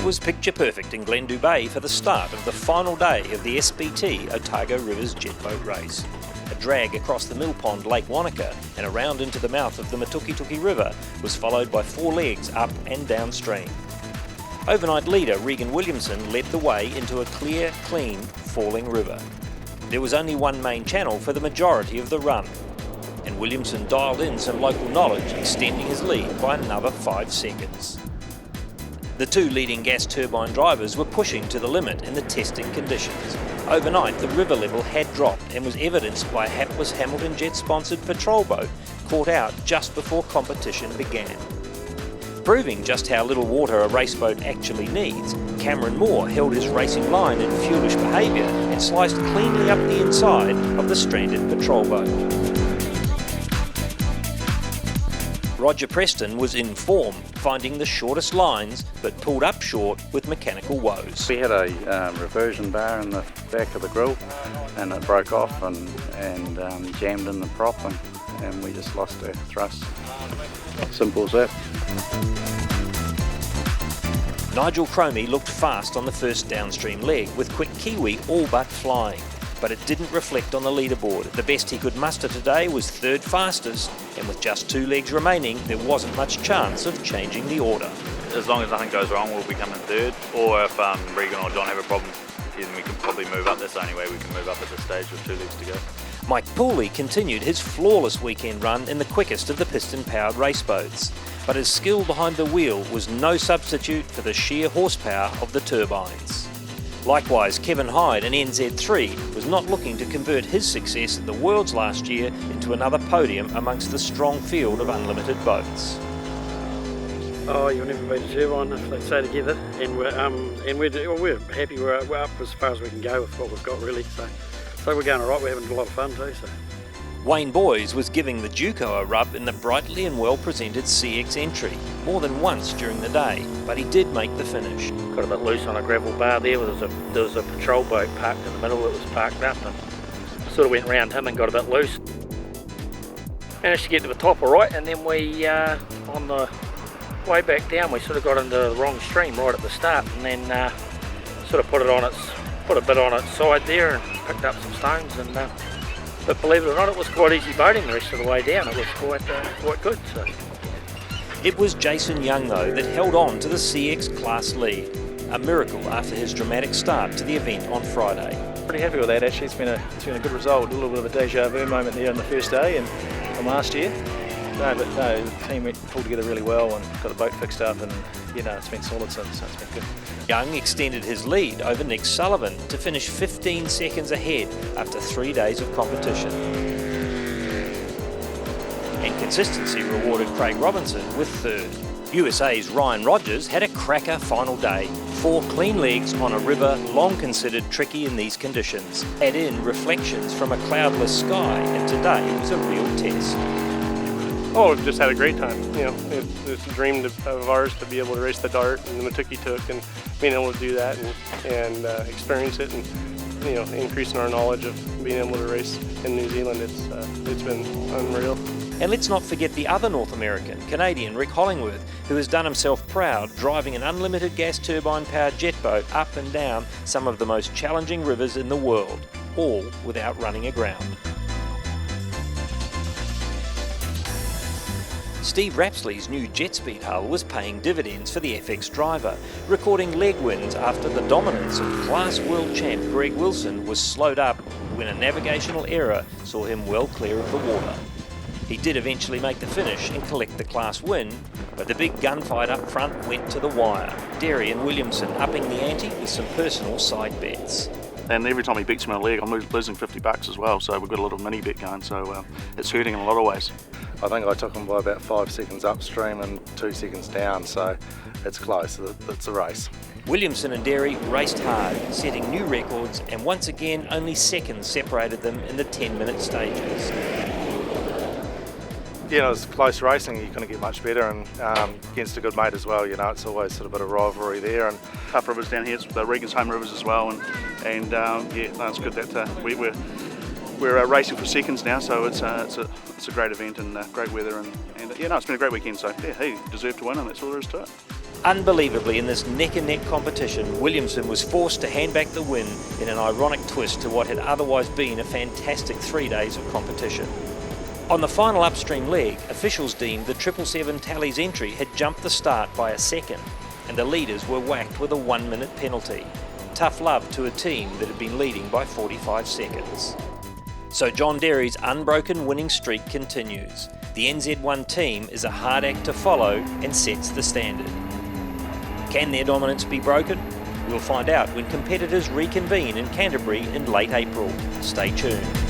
was picture perfect in Glendew Bay for the start of the final day of the SBT Otago River's jet boat race. A drag across the mill pond Lake Wanaka and around into the mouth of the Matukituki River was followed by 4 legs up and downstream. Overnight leader Regan Williamson led the way into a clear, clean, falling river. There was only one main channel for the majority of the run, and Williamson dialed in some local knowledge, extending his lead by another 5 seconds. The 2 leading gas turbine drivers were pushing to the limit in the testing conditions. Overnight, the river level had dropped and was evidenced by a hapless Hamilton Jet-sponsored patrol boat caught out just before competition began. Proving just how little water a race boat actually needs, Cameron Moore held his racing line in foolish behaviour and sliced cleanly up the inside of the stranded patrol boat. Roger Preston was in form, finding the shortest lines, but pulled up short with mechanical woes. We had a reversion bar in the back of the grill, and it broke off and jammed in the prop, and we just lost our thrust. Simple as that. Nigel Cromie looked fast on the first downstream leg, with Quick Kiwi all but flying. But it didn't reflect on the leaderboard. The best he could muster today was 3rd fastest, and with just 2 legs remaining, there wasn't much chance of changing the order. As long as nothing goes wrong, we'll become in 3rd, or if Regan or John have a problem, then we can probably move up. That's the only way we can move up at this stage with 2 legs to go. Mike Pooley continued his flawless weekend run in the quickest of the piston-powered race boats, but his skill behind the wheel was no substitute for the sheer horsepower of the turbines. Likewise, Kevin Hyde in NZ3 was not looking to convert his success at the Worlds last year into another podium amongst the strong field of unlimited boats. Oh, you'll never beat a turbine if they stay together, and we're happy. We're up as far as we can go with what we've got, really. So we're going all right. We're having a lot of fun too. So. Wayne Boys was giving the Duco a rub in the brightly and well-presented CX entry more than once during the day, but he did make the finish. Got a bit loose on a gravel bar there. There was a patrol boat parked in the middle that was parked up, and sort of went round him and got a bit loose. Managed to get to the top all right, and then we, on the way back down, we sort of got into the wrong stream right at the start, and then sort of put a bit on its side there and picked up some stones, and but believe it or not, it was quite easy boating the rest of the way down. It was quite good. So. It was Jason Young, though, that held on to the CX class lead, a miracle after his dramatic start to the event on Friday. Pretty happy with that, actually. It's been a good result. A little bit of a deja vu moment there on the first day and from last year. The team pulled together really well and got the boat fixed up, and it's been solid since, so it's been good. Young extended his lead over Nick Sullivan to finish 15 seconds ahead after 3 days of competition. And consistency rewarded Craig Robinson with 3rd. USA's Ryan Rogers had a cracker final day. 4 clean legs on a river long considered tricky in these conditions. Add in reflections from a cloudless sky, and today was a real test. Oh, we've just had a great time. It's a dream of ours to be able to race the Dart and the Matukituki, and being able to do that and experience it, and increasing our knowledge of being able to race in New Zealand. It's been unreal. And let's not forget the other North American, Canadian Rick Hollingworth, who has done himself proud driving an unlimited gas turbine-powered jet boat up and down some of the most challenging rivers in the world, all without running aground. Steve Rapsley's new jet speed hull was paying dividends for the FX driver, recording leg wins after the dominance of class world champ Greg Wilson was slowed up when a navigational error saw him well clear of the water. He did eventually make the finish and collect the class win, but the big gunfight up front went to the wire. Derry and Williamson upping the ante with some personal side bets. And every time he beats me on a leg, I'm losing $50 as well, so we've got a little mini bet going, so it's hurting in a lot of ways. I think I took him by about 5 seconds upstream and 2 seconds down, so it's close. It's a race. Williamson and Derry raced hard, setting new records, and once again only seconds separated them in the 10-minute stages. It's close racing. You're going to get much better, and against a good mate as well. It's always sort of a bit of rivalry there. And tough rivers down here, it's the Regan's home rivers as well, and it's good that we're racing for seconds now. So it's a great event and great weather, and it's been a great weekend. So he deserved to win, and that's all there is to it. Unbelievably, in this neck-and-neck competition, Williamson was forced to hand back the win in an ironic twist to what had otherwise been a fantastic 3 days of competition. On the final upstream leg, officials deemed the 777 Tally's entry had jumped the start by a second, and the leaders were whacked with a 1-minute penalty. Tough love to a team that had been leading by 45 seconds. So John Derry's unbroken winning streak continues. The NZ1 team is a hard act to follow and sets the standard. Can their dominance be broken? We'll find out when competitors reconvene in Canterbury in late April. Stay tuned.